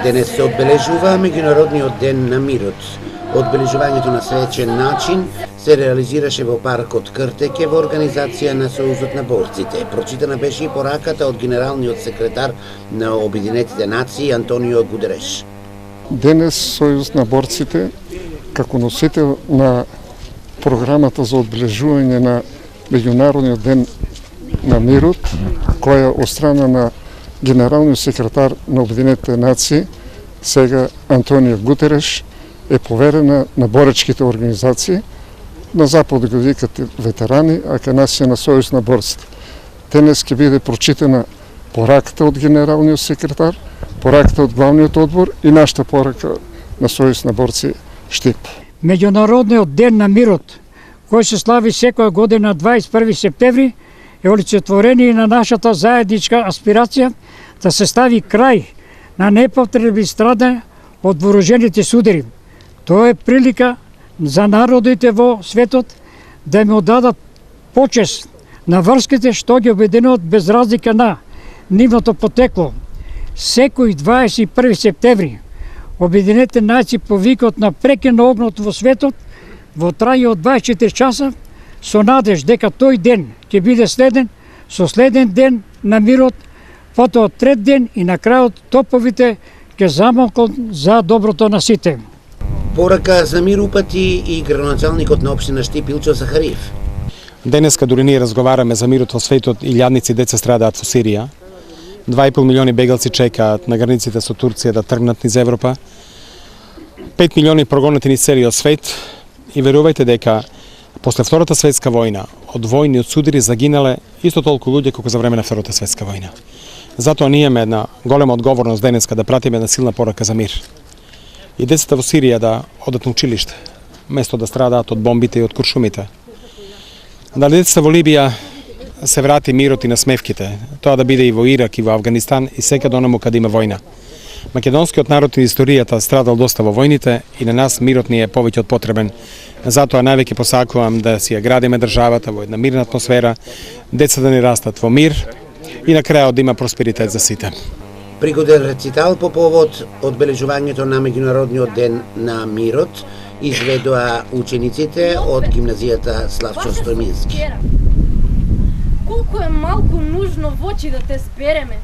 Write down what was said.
Денес се одбележува меѓународниот ден на мирот. Одбележувањето на свечен начин се реализираше во паркот Кртеке во организација на Сојузот на борците. Прочитана беше и пораката од генералниот секретар на Обединетите нации Антонио Гутереш. Денес Сојуз на борците, како носител на програмата за одбележување на меѓународниот ден на мирот, која од страна на генералниот секретар на Обединетите нации, сега Антонио Гутереш, е поверена на боречките организации, на Запад го викат ветерани, а кај нас е на Сојуз на борците. Денес ќе биде прочитана пораката од генералниот секретар, пораката од главниот одбор и нашата порака на Сојуз на борци Штип. Меѓународниот ден на мирот, кој се слави секоја година 21 септември, е олицетворение на нашата заедничка аспирација да се стави крај на непотребни страдања од вооружените судери. Тоа е прилика за народите во светот да им одадат почест на врските што ги обединуваат без разлика на нивното потекло. Секој 21 септември Обединетите нации повикаат на прекин на огнот во светот во трајање од 24 часа со надеж дека тој ден ќе биде следен со следен ден на мирот, потоа трет ден и на крајот топовите ќе замолкнат за доброто на сите. Порака за мир упати и градоначалникот на општина Штип Илчо Захариев. Денеска дури ние разговараме за мирот во светот, илјадници деца страдаат во Сирија. 2,5 милиони бегалци чекаат на границите со Турција да тргнат низ Европа. 5 милиони прогонети низ целиот свет и верувајте дека после Втората светска војна од војни од судири загинале исто толку луѓе колку за време на Втората светска војна. Затоа ние имаме една голема одговорност денеска да пратиме една силна порака за мир. И децата во Сирија да одат на училиште, место да страдаат од бомбите и од куршумите. Да децата во Либија се врати мирот и насмевките, тоа да биде и во Ирак и во Авганистан и секаде онаму каде има војна. Македонскиот народ и историјата страдал доста во војните и на нас мирот ни е повеќе од потребен. Затоа највеќе посакувам да си ја градиме државата во една мирна атмосфера, децата да ни растат во мир и на крајот да има просперитет за сите. Пригоден рецитал по повод одбележувањето на меѓународниот ден на мирот изведоа учениците од гимназијата Славчо Стојмински. Колку е малку нужно во очи да те спереме.